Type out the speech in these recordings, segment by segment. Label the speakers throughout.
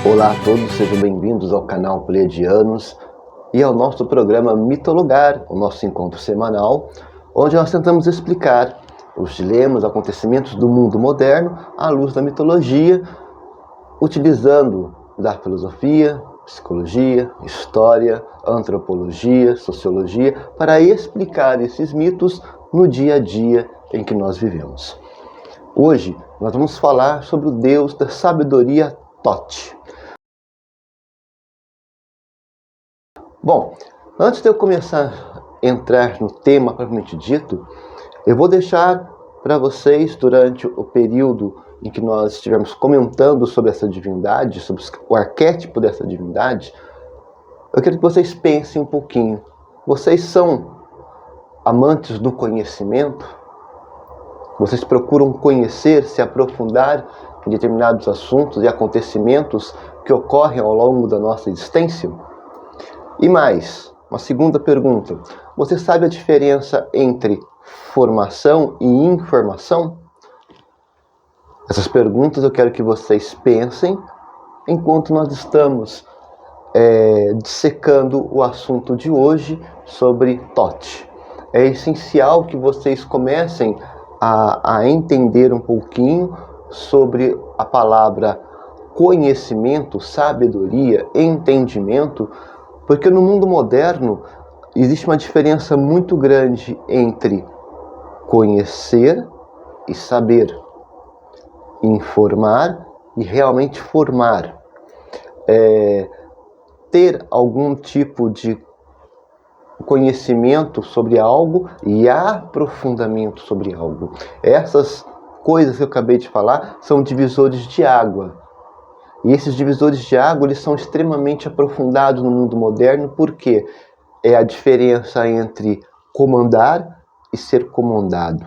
Speaker 1: Olá a todos, sejam bem-vindos ao canal Pleiadianos e ao nosso programa Mitolugar, o nosso encontro semanal, onde nós tentamos explicar os dilemas, acontecimentos do mundo moderno à luz da mitologia, utilizando da filosofia, psicologia, história, antropologia, sociologia, para explicar esses mitos no dia a dia em que nós vivemos. Hoje nós vamos falar sobre o deus da sabedoria Thoth. Bom, antes de eu começar a entrar no tema propriamente dito, eu vou deixar para vocês, durante o período em que nós estivermos comentando sobre essa divindade, sobre o arquétipo dessa divindade, eu quero que vocês pensem um pouquinho. Vocês são amantes do conhecimento? Vocês procuram conhecer, se aprofundar em determinados assuntos e acontecimentos que ocorrem ao longo da nossa existência? E mais, uma segunda pergunta. Você sabe a diferença entre formação e informação? Essas perguntas eu quero que vocês pensem enquanto nós estamos dissecando o assunto de hoje sobre Thoth. É essencial que vocês comecem a entender um pouquinho sobre a palavra conhecimento, sabedoria, entendimento, porque no mundo moderno existe uma diferença muito grande entre conhecer e saber, informar e realmente formar, ter algum tipo de conhecimento sobre algo e aprofundamento sobre algo. Essas coisas que eu acabei de falar são divisores de água. E esses divisores de água, eles são extremamente aprofundados no mundo moderno, porque é a diferença entre comandar e ser comandado.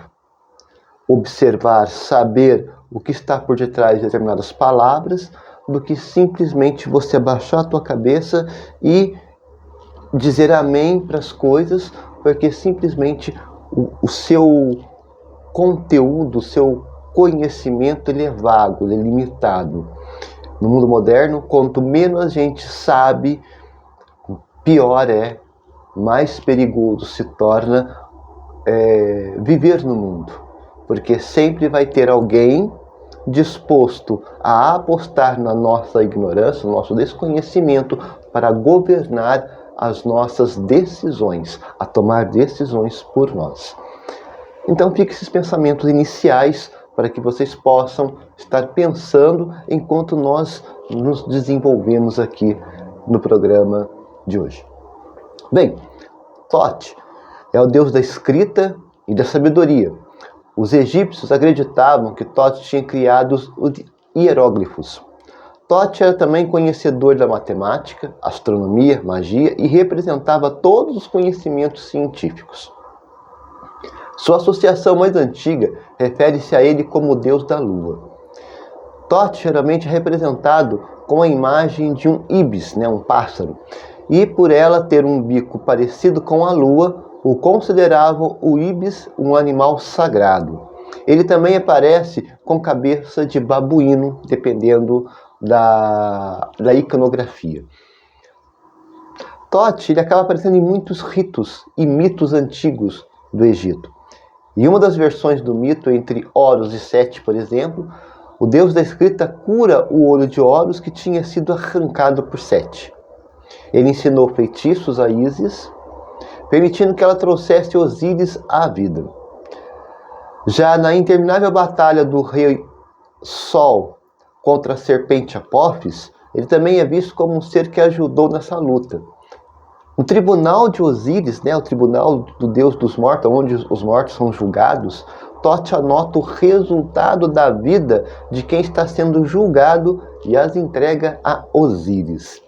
Speaker 1: Observar, saber o que está por detrás de determinadas palavras, do que simplesmente você abaixar a tua cabeça e dizer amém para as coisas, porque simplesmente o seu conteúdo, o seu conhecimento, ele é vago, ele é limitado. No mundo moderno, quanto menos a gente sabe, pior é, mais perigoso se torna viver no mundo. Porque sempre vai ter alguém disposto a apostar na nossa ignorância, no nosso desconhecimento, para governar as nossas decisões, a tomar decisões por nós. Então fiquem esses pensamentos iniciais para que vocês possam estar pensando enquanto nós nos desenvolvemos aqui no programa de hoje. Bem, Thoth é o deus da escrita e da sabedoria. Os egípcios acreditavam que Thoth tinha criado os hieróglifos. Thoth era também conhecedor da matemática, astronomia, magia e representava todos os conhecimentos científicos. Sua associação mais antiga refere-se a ele como o deus da lua. Thoth geralmente é representado com a imagem de um ibis, um pássaro, e por ela ter um bico parecido com a lua, o consideravam o ibis um animal sagrado. Ele também aparece com cabeça de babuíno, dependendo da iconografia. Thoth ele acaba aparecendo em muitos ritos e mitos antigos do Egito. Em uma das versões do mito, entre Horus e Sete, por exemplo, o deus da escrita cura o olho de Horus que tinha sido arrancado por Sete. Ele ensinou feitiços a Ísis, permitindo que ela trouxesse Osíris à vida. Já na interminável batalha do rei Sol contra a serpente Apófis, ele também é visto como um ser que ajudou nessa luta. No tribunal de Osíris, o tribunal do deus dos mortos, onde os mortos são julgados, Thoth anota o resultado da vida de quem está sendo julgado e as entrega a Osíris.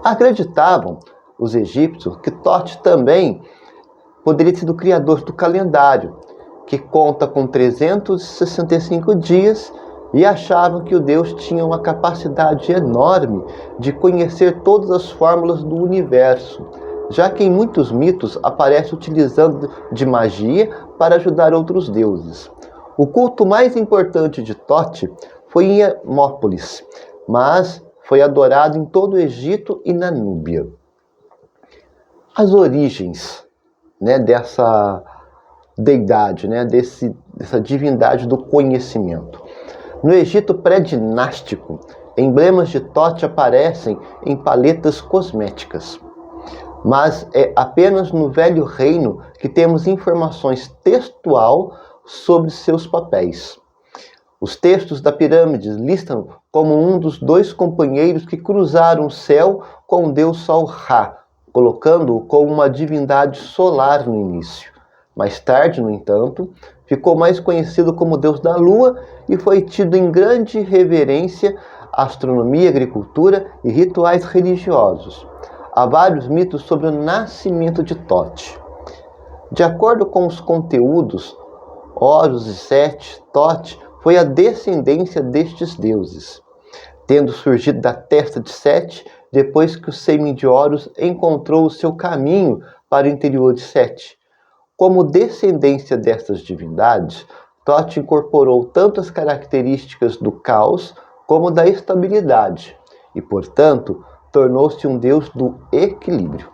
Speaker 1: Acreditavam os egípcios que Thoth também poderia ser o criador do calendário, que conta com 365 dias, e achavam que o Deus tinha uma capacidade enorme de conhecer todas as fórmulas do universo, já que em muitos mitos aparece utilizando de magia para ajudar outros deuses. O culto mais importante de Thoth foi em Hermópolis, mas foi adorado em todo o Egito e na Núbia. As origens, né, dessa deidade, né, dessa divindade do conhecimento. No Egito pré-dinástico, emblemas de Tote aparecem em paletas cosméticas. Mas é apenas no Velho Reino que temos informações textual sobre seus papéis. Os textos da pirâmide listam como um dos dois companheiros que cruzaram o céu com o deus Sol Ra, colocando-o como uma divindade solar no início. Mais tarde, no entanto, ficou mais conhecido como deus da lua e foi tido em grande reverência à astronomia, agricultura e rituais religiosos. Há vários mitos sobre o nascimento de Tote. De acordo com os conteúdos, Horus e Sete, Tote foi a descendência destes deuses, tendo surgido da testa de Sete depois que o sêmen de Horus encontrou o seu caminho para o interior de Sete. Como descendência destas divindades, Tote incorporou tanto as características do caos como da estabilidade e, portanto, tornou-se um deus do equilíbrio.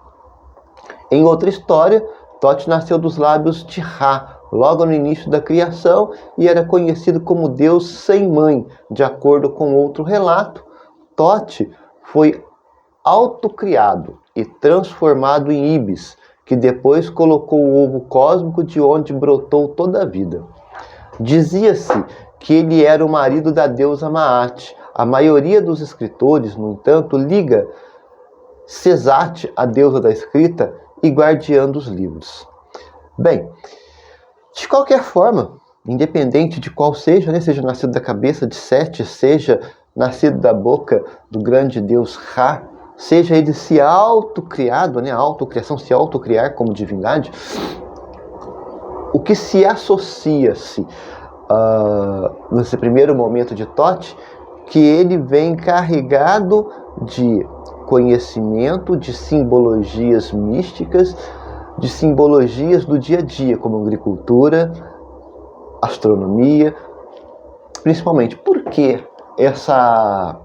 Speaker 1: Em outra história, Tote nasceu dos lábios de Ra, logo no início da criação, e era conhecido como Deus sem mãe. De acordo com outro relato, Tote foi autocriado e transformado em Ibis, que depois colocou o ovo cósmico de onde brotou toda a vida. Dizia-se que ele era o marido da deusa Maat. A maioria dos escritores, no entanto, liga Sesate, a deusa da escrita, e guardiã dos livros. Bem, de qualquer forma, independente de qual seja, né, seja nascido da cabeça de Sete, seja nascido da boca do grande deus Ra, seja ele se autocriado, né, a autocriação, se autocriar como divindade, o que se associa-se nesse primeiro momento de Tote, que ele vem carregado de conhecimento, de simbologias místicas, de simbologias do dia a dia, como agricultura, astronomia, principalmente. Por que essa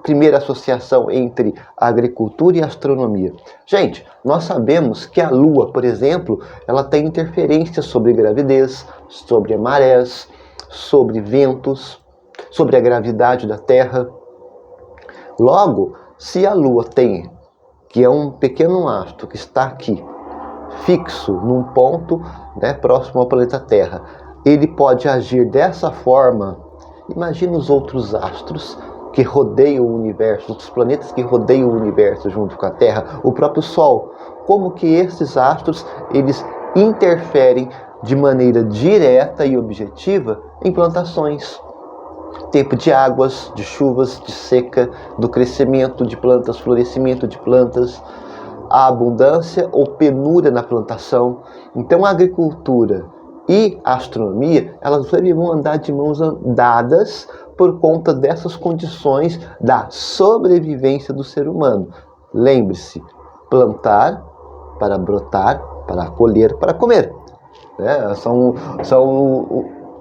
Speaker 1: primeira associação entre a agricultura e a astronomia? Gente, nós sabemos que a Lua, por exemplo, ela tem interferências sobre gravidez, sobre marés, sobre ventos, sobre a gravidade da Terra. Logo, se a Lua tem, que é um pequeno astro que está aqui, fixo num ponto, né, próximo ao planeta Terra, ele pode agir dessa forma. Imagina os outros astros que rodeiam o universo, outros planetas que rodeiam o universo junto com a Terra, o próprio Sol. Como que esses astros, eles interferem de maneira direta e objetiva em plantações. Tempo de águas, de chuvas, de seca, do crescimento de plantas, florescimento de plantas, a abundância ou penúria na plantação. Então a agricultura e a astronomia, elas vão andar de mãos dadas por conta dessas condições da sobrevivência do ser humano. Lembre-se, plantar para brotar, para colher, para comer. São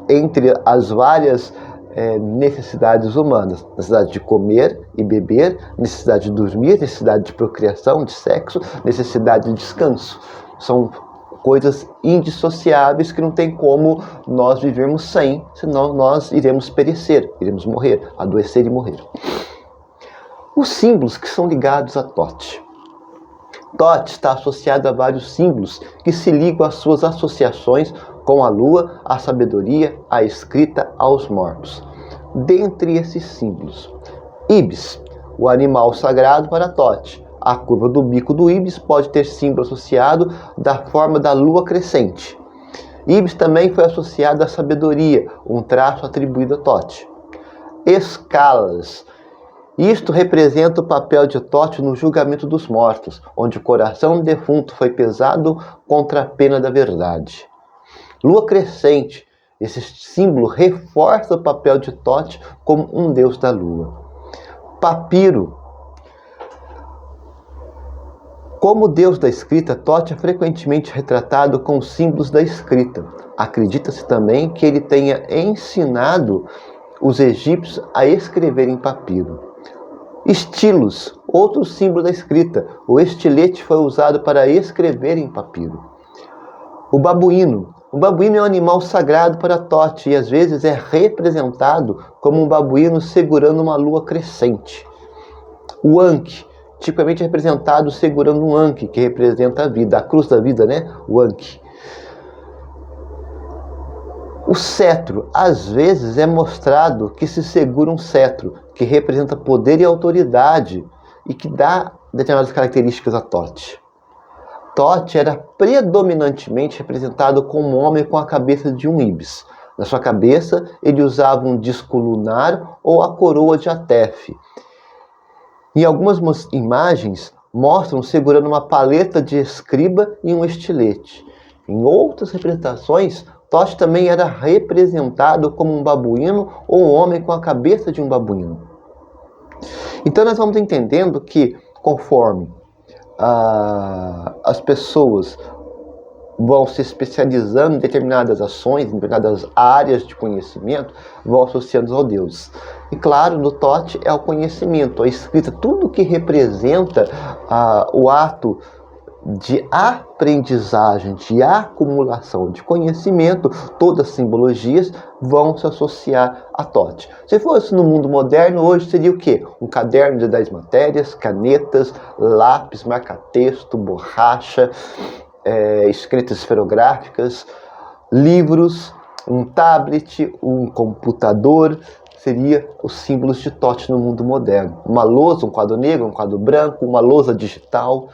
Speaker 1: entre as várias necessidades humanas: necessidade de comer e beber, necessidade de dormir, necessidade de procriação, de sexo, necessidade de descanso. São coisas indissociáveis que não tem como nós vivermos sem, senão nós iremos perecer, iremos morrer, adoecer e morrer. Os símbolos que são ligados a Tote. Tote está associado a vários símbolos que se ligam às suas associações com a lua, a sabedoria, a escrita, aos mortos. Dentre esses símbolos, Ibis, o animal sagrado para Tote. A curva do bico do Ibis pode ter símbolo associado da forma da lua crescente. Ibis também foi associado à sabedoria, um traço atribuído a Tote. Escalas. Isto representa o papel de Tote no julgamento dos mortos, onde o coração do defunto foi pesado contra a pena da verdade. Lua crescente. Esse símbolo reforça o papel de Tote como um deus da lua. Papiro. Como deus da escrita, Tote é frequentemente retratado com os símbolos da escrita. Acredita-se também que ele tenha ensinado os egípcios a escrever em papiro. Estilos, outro símbolo da escrita. O estilete foi usado para escrever em papiro. O babuíno. O babuíno é um animal sagrado para Tote e às vezes é representado como um babuíno segurando uma lua crescente. O Ankh, tipicamente representado segurando um Ankh, que representa a vida, a cruz da vida, né? O Ankh. O cetro, às vezes é mostrado que se segura um cetro, que representa poder e autoridade e que dá determinadas características a Tote. Tote era predominantemente representado como um homem com a cabeça de um ibis. Na sua cabeça, ele usava um disco lunar ou a coroa de Atef. Em algumas imagens, mostram segurando uma paleta de escriba e um estilete. Em outras representações, Tote também era representado como um babuíno ou um homem com a cabeça de um babuíno. Então nós vamos entendendo que, conforme as pessoas vão se especializando em determinadas ações, em determinadas áreas de conhecimento, vão associando ao Deus. E claro, no Tote é o conhecimento, a escrita, tudo que representa o ato de aprendizagem, de acumulação de conhecimento, todas as simbologias vão se associar a Tote. Se fosse no mundo moderno, hoje seria o quê? Um caderno de 10 matérias, canetas, lápis, marca-texto, borracha, escritas esferográficas, livros, um tablet, um computador, seria os símbolos de Tote no mundo moderno. Uma lousa, um quadro negro, um quadro branco, uma lousa digital,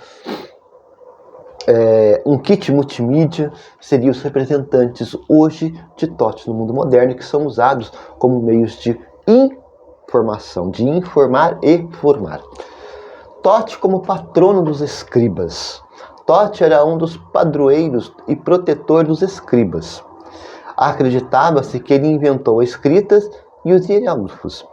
Speaker 1: um kit multimídia, seriam os representantes hoje de Tote no mundo moderno, que são usados como meios de informação, de informar e formar. Tote como patrono dos escribas. Tote era um dos padroeiros e protetor dos escribas. Acreditava-se que ele inventou escritas e os hieróglifos.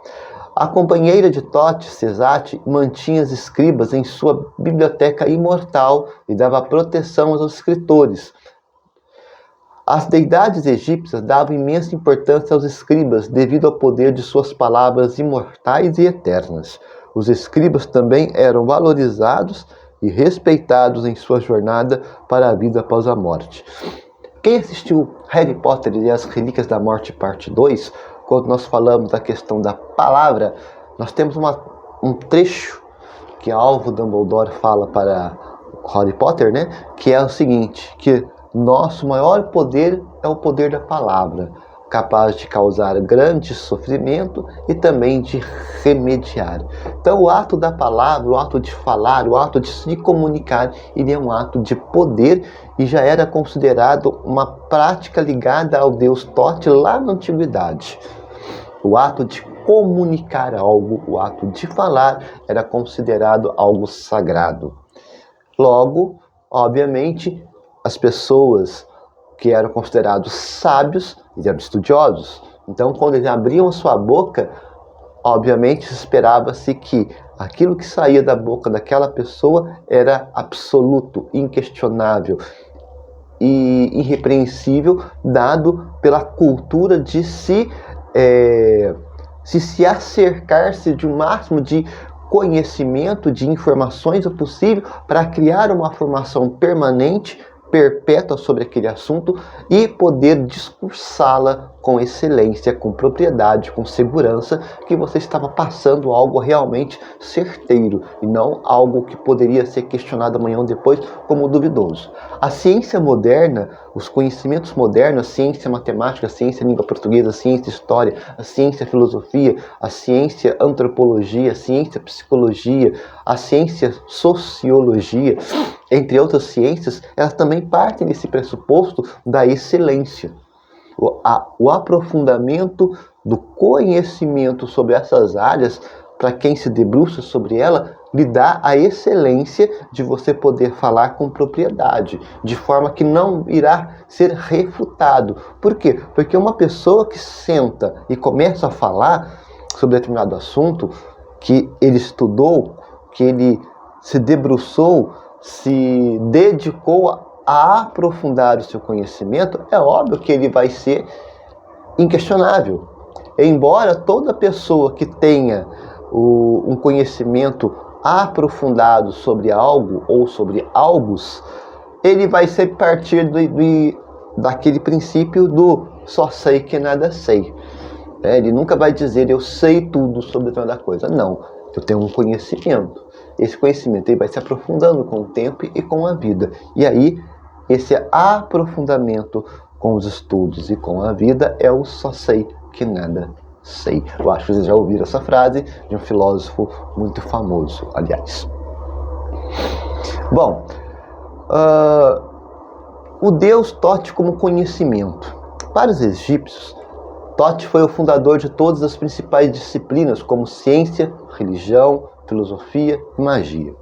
Speaker 1: A companheira de Tote, Sesate, mantinha os escribas em sua biblioteca imortal e dava proteção aos escritores. As deidades egípcias davam imensa importância aos escribas devido ao poder de suas palavras imortais e eternas. Os escribas também eram valorizados e respeitados em sua jornada para a vida após a morte. Quem assistiu Harry Potter e as Relíquias da Morte, parte 2, quando nós falamos da questão da palavra, nós temos um trecho que Alvo Dumbledore fala para Harry Potter, né? Que é o seguinte, que nosso maior poder é o poder da palavra, capaz de causar grande sofrimento e também de remediar. Então o ato da palavra, o ato de falar, o ato de se comunicar, ele é um ato de poder e já era considerado uma prática ligada ao deus Tote lá na antiguidade. O ato de comunicar algo, o ato de falar, era considerado algo sagrado. Logo, obviamente, as pessoas que eram considerados sábios, eles eram estudiosos. Então, quando eles abriam a sua boca, obviamente esperava-se que aquilo que saía da boca daquela pessoa era absoluto, inquestionável e irrepreensível, dado pela cultura de se acercar-se de um máximo de conhecimento, de informações o possível, para criar uma formação permanente, perpétua sobre aquele assunto e poder discursá-la com excelência, com propriedade, com segurança, que você estava passando algo realmente certeiro e não algo que poderia ser questionado amanhã ou depois como duvidoso. A ciência moderna, os conhecimentos modernos, a ciência matemática, a ciência língua portuguesa, a ciência história, a ciência filosofia, a ciência antropologia, a ciência psicologia, a ciência sociologia, entre outras ciências, elas também partem desse pressuposto da excelência. O aprofundamento do conhecimento sobre essas áreas, para quem se debruça sobre ela, lhe dá a excelência de você poder falar com propriedade, de forma que não irá ser refutado. Por quê? Porque uma pessoa que senta e começa a falar sobre determinado assunto, que ele estudou, que ele se debruçou, se dedicou a aprofundar o seu conhecimento, é óbvio que ele vai ser inquestionável. Embora toda pessoa que tenha um conhecimento aprofundado sobre algo ou sobre algos, ele vai sempre partir daquele princípio do só sei que nada sei. Ele nunca vai dizer eu sei tudo sobre toda coisa. Não, eu tenho um conhecimento. Esse conhecimento ele vai se aprofundando com o tempo e com a vida. E aí, esse aprofundamento com os estudos e com a vida é o só sei que nada sei. Eu acho que vocês já ouviram essa frase de um filósofo muito famoso, aliás. Bom, o deus Tote como conhecimento. Para os egípcios, Tote foi o fundador de todas as principais disciplinas, como ciência, religião, filosofia e magia.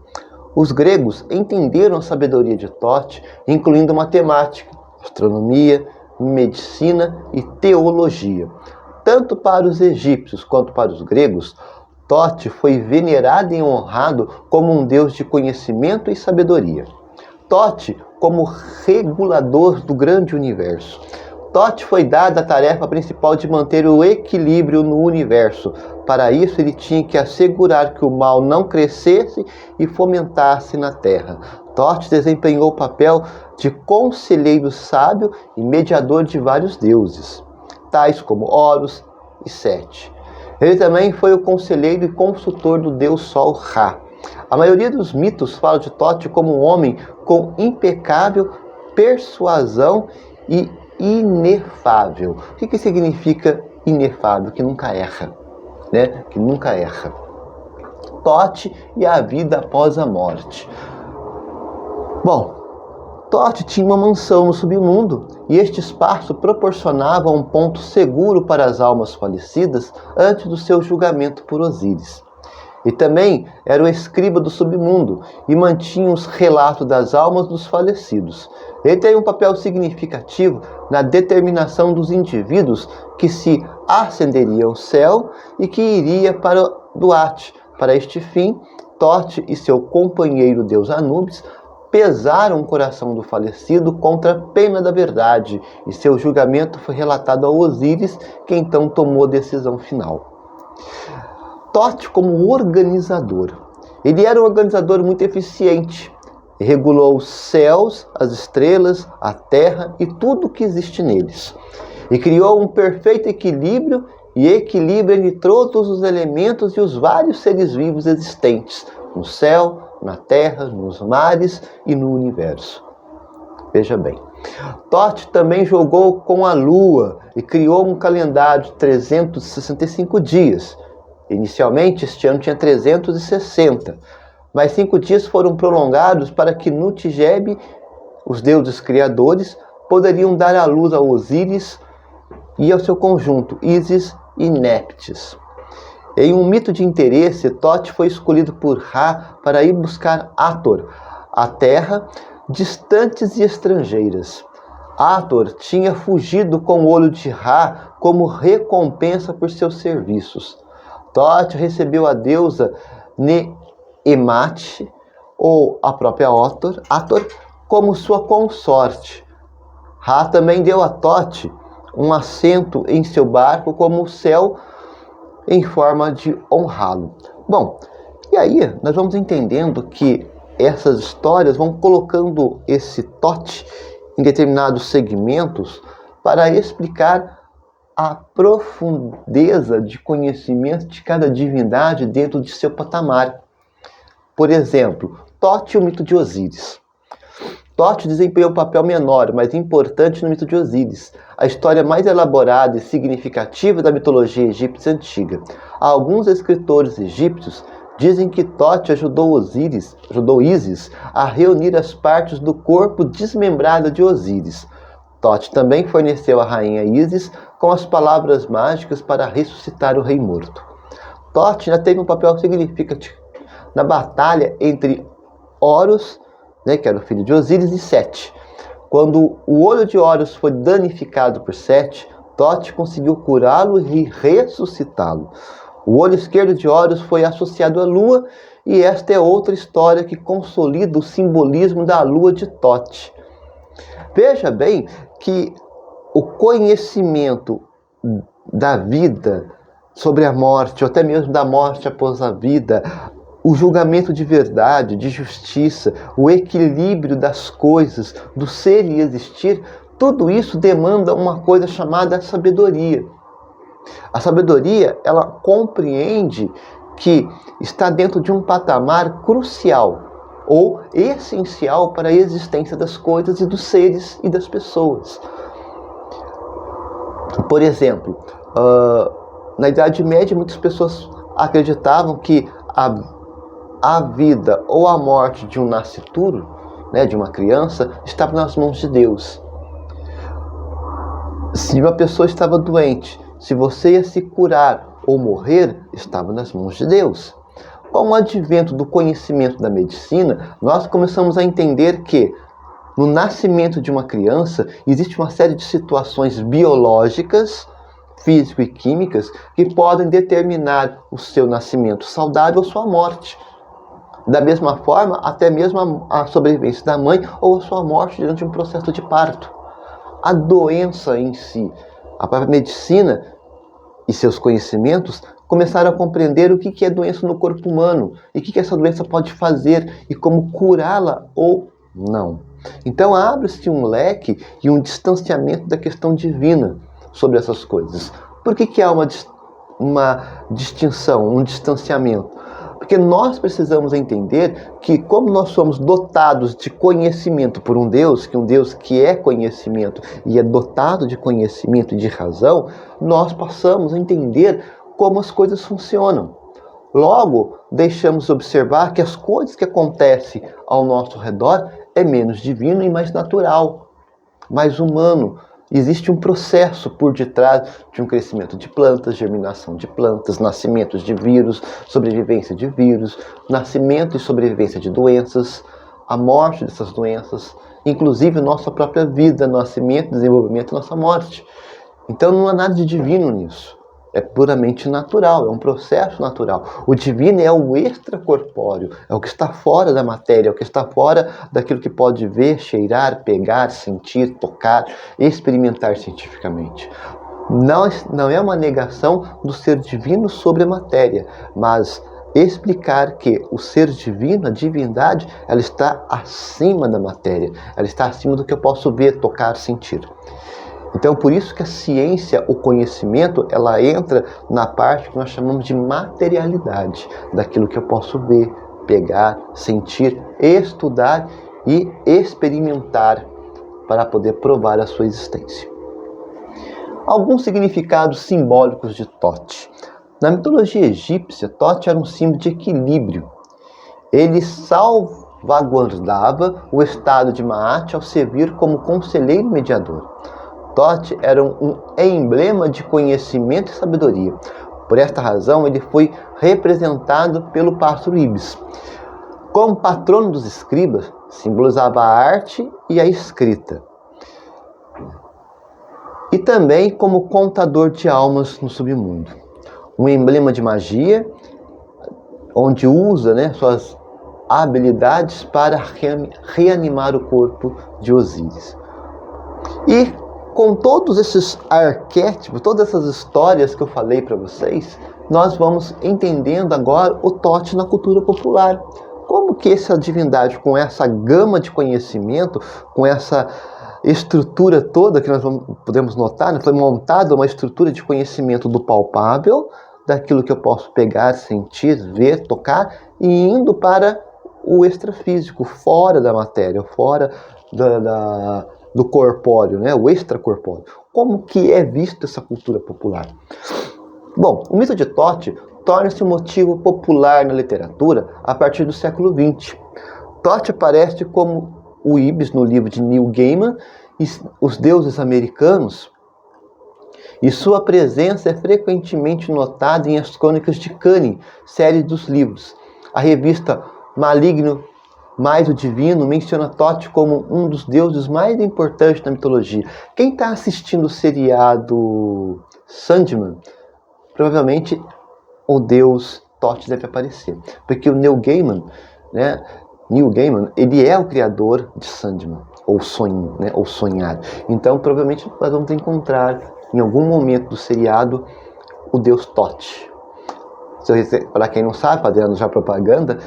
Speaker 1: Os gregos entenderam a sabedoria de Tote, incluindo matemática, astronomia, medicina e teologia. Tanto para os egípcios quanto para os gregos, Tote foi venerado e honrado como um deus de conhecimento e sabedoria. Tote como regulador do grande universo. Tote foi dada a tarefa principal de manter o equilíbrio no universo. Para isso, ele tinha que assegurar que o mal não crescesse e fomentasse na Terra. Tote desempenhou o papel de conselheiro sábio e mediador de vários deuses, tais como Horus e Sete. Ele também foi o conselheiro e consultor do deus Sol Ra. A maioria dos mitos fala de Tote como um homem com impecável persuasão e inefável. O que significa inefável? Que nunca erra, né? Que nunca erra. Tote e a vida após a morte. Bom, Tote tinha uma mansão no submundo e este espaço proporcionava um ponto seguro para as almas falecidas antes do seu julgamento por Osíris. E também era o escriba do submundo e mantinha os relatos das almas dos falecidos. Ele tem um papel significativo na determinação dos indivíduos que se ascenderiam ao céu e que iria para Duat. Para este fim, Tote e seu companheiro deus Anubis pesaram o coração do falecido contra a pena da verdade, e seu julgamento foi relatado a Osíris, que então tomou a decisão final. Tote como organizador. Ele era um organizador muito eficiente. Regulou os céus, as estrelas, a terra e tudo o que existe neles. E criou um perfeito equilíbrio entre todos os elementos e os vários seres vivos existentes no céu, na terra, nos mares e no universo. Veja bem. Tote também jogou com a lua e criou um calendário de 365 dias. Inicialmente, este ano tinha 360, mas 5 dias foram prolongados para que Nutjeb, os deuses criadores, poderiam dar à luz a Osíris e ao seu conjunto, Ísis e Néptis. Em um mito de interesse, Tote foi escolhido por Ra para ir buscar Hathor, a terra, distantes e estrangeiras. Hathor tinha fugido com o olho de Ra como recompensa por seus serviços. Tote recebeu a deusa Nehemat, ou a própria Hathor, como sua consorte. Ra também deu a Tote um assento em seu barco como o céu, em forma de honrá-lo. Bom, e aí nós vamos entendendo que essas histórias vão colocando esse Tote em determinados segmentos para explicar a profundeza de conhecimento de cada divindade dentro de seu patamar. Por exemplo, Tote e o mito de Osíris. Tote desempenhou um papel menor, mas importante no mito de Osíris, a história mais elaborada e significativa da mitologia egípcia antiga. Alguns escritores egípcios dizem que Tote ajudou Ísis a reunir as partes do corpo desmembrado de Osíris. Tote também forneceu a rainha Ísis com as palavras mágicas para ressuscitar o rei morto. Tote já teve um papel significativo na batalha entre Horus, que era o filho de Osíris, e Sete. Quando o olho de Horus foi danificado por Sete, Tote conseguiu curá-lo e ressuscitá-lo. O olho esquerdo de Horus foi associado à lua, e esta é outra história que consolida o simbolismo da lua de Tote. Veja bem que o conhecimento da vida sobre a morte, ou até mesmo da morte após a vida, o julgamento de verdade, de justiça, o equilíbrio das coisas, do ser e existir, tudo isso demanda uma coisa chamada sabedoria. A sabedoria, ela compreende que está dentro de um patamar crucial ou essencial para a existência das coisas e dos seres e das pessoas. Por exemplo, na Idade Média, muitas pessoas acreditavam que a vida ou a morte de um nascituro, né, de uma criança, estava nas mãos de Deus. Se uma pessoa estava doente, se você ia se curar ou morrer, estava nas mãos de Deus. Com o advento do conhecimento da medicina, nós começamos a entender que no nascimento de uma criança existe uma série de situações biológicas, físico e químicas que podem determinar o seu nascimento saudável ou sua morte. Da mesma forma, até mesmo a sobrevivência da mãe ou a sua morte durante um processo de parto. A doença em si, a própria medicina e seus conhecimentos começaram a compreender o que é doença no corpo humano e o que essa doença pode fazer e como curá-la ou não. Então abre-se um leque e um distanciamento da questão divina sobre essas coisas. Por que há uma distinção, um distanciamento? Porque nós precisamos entender que, como nós somos dotados de conhecimento por um Deus que é conhecimento e é dotado de conhecimento e de razão, nós passamos a entender como as coisas funcionam. Logo, deixamos observar que as coisas que acontecem ao nosso redor é menos divino e mais natural, mais humano. Existe um processo por detrás de um crescimento de plantas, germinação de plantas, nascimento de vírus, sobrevivência de vírus, nascimento e sobrevivência de doenças, a morte dessas doenças, inclusive nossa própria vida, nascimento, desenvolvimento e nossa morte. Então não há nada de divino nisso. É puramente natural, é um processo natural. O divino é o extracorpóreo, é o que está fora da matéria, é o que está fora daquilo que pode ver, cheirar, pegar, sentir, tocar, experimentar cientificamente. Não é uma negação do ser divino sobre a matéria, mas explicar que o ser divino, a divindade, ela está acima da matéria, ela está acima do que eu posso ver, tocar, sentir. Então, por isso que a ciência, o conhecimento, ela entra na parte que nós chamamos de materialidade, daquilo que eu posso ver, pegar, sentir, estudar e experimentar para poder provar a sua existência. Alguns significados simbólicos de Thoth. Na mitologia egípcia, Thoth era um símbolo de equilíbrio. Ele salvaguardava o estado de Maat ao servir como conselheiro mediador. Thoth era um emblema de conhecimento e sabedoria. Por esta razão, ele foi representado pelo pássaro Ibis. Como patrono dos escribas, simbolizava a arte e a escrita. E também como contador de almas no submundo. Um emblema de magia, onde usa suas habilidades para reanimar o corpo de Osíris. E com todos esses arquétipos, todas essas histórias que eu falei para vocês, nós vamos entendendo agora o Thoth na cultura popular. Como que essa divindade, com essa gama de conhecimento, com essa estrutura toda que nós podemos notar, foi montada uma estrutura de conhecimento do palpável, daquilo que eu posso pegar, sentir, ver, tocar, e indo para o extrafísico, fora da matéria, fora do corpóreo, o extracorpóreo. Como que é vista essa cultura popular? Bom, o mito de Thoth torna-se um motivo popular na literatura a partir do século XX. Thoth aparece como o Ibis no livro de Neil Gaiman e Os Deuses Americanos, e sua presença é frequentemente notada em As Crônicas de Canning, série dos livros. A revista Maligno mais o Divino menciona Thoth como um dos deuses mais importantes da mitologia. Quem está assistindo o seriado Sandman, provavelmente o deus Thoth deve aparecer. Porque o Neil Gaiman, ele é o criador de Sandman, ou sonho, ou sonhar. Então, provavelmente, nós vamos encontrar, em algum momento do seriado, o deus Thoth. Para quem não sabe, fazendo já propaganda,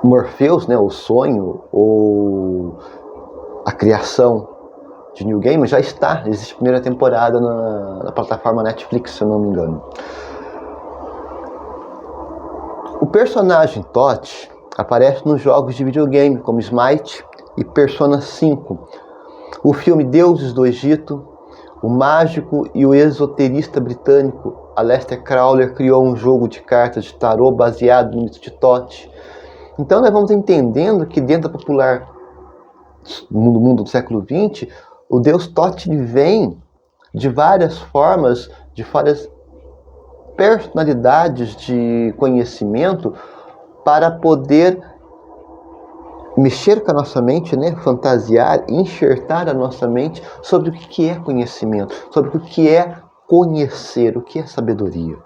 Speaker 1: Morpheus, né, o sonho, ou a criação de Neil Gaiman já existe a primeira temporada na plataforma Netflix, se eu não me engano. O personagem Thoth aparece nos jogos de videogame como Smite e Persona 5, o filme Deuses do Egito. O mágico e o esoterista britânico Aleister Crowley criou um jogo de cartas de tarô baseado no mito de Thoth. Então nós vamos entendendo que dentro da popular no mundo do século XX, o deus Thoth vem de várias formas, de várias personalidades de conhecimento para poder mexer com a nossa mente, né? Fantasiar, enxertar a nossa mente sobre o que é conhecimento, sobre o que é conhecer, o que é sabedoria.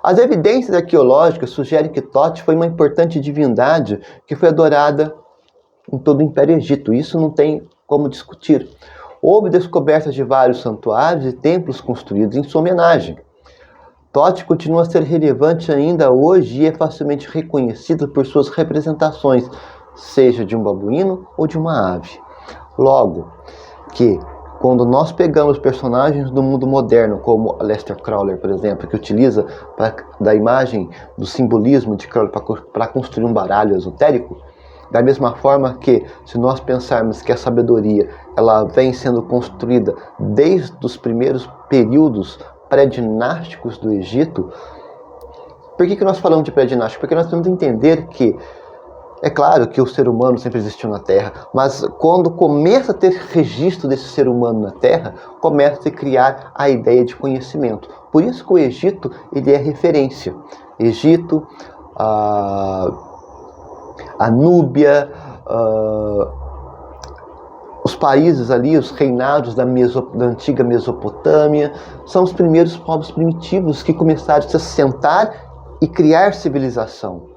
Speaker 1: As evidências arqueológicas sugerem que Thoth foi uma importante divindade que foi adorada em todo o Império Egito. Isso não tem como discutir. Houve descobertas de vários santuários e templos construídos em sua homenagem. Thoth continua a ser relevante ainda hoje e é facilmente reconhecido por suas representações, seja de um babuíno ou de uma ave. Logo, que quando nós pegamos personagens do mundo moderno, como Aleister Crowley, por exemplo, que utiliza da imagem do simbolismo de Crowley para construir um baralho esotérico, da mesma forma que, se nós pensarmos que a sabedoria ela vem sendo construída desde os primeiros períodos pré-dinásticos do Egito. Por que nós falamos de pré-dinástico? Porque nós temos que entender que é claro que o ser humano sempre existiu na Terra, mas quando começa a ter registro desse ser humano na Terra, começa a se criar a ideia de conhecimento. Por isso que o Egito ele é referência. Egito, a Núbia, os países ali, os reinados da antiga Mesopotâmia, são os primeiros povos primitivos que começaram a se assentar e criar civilização.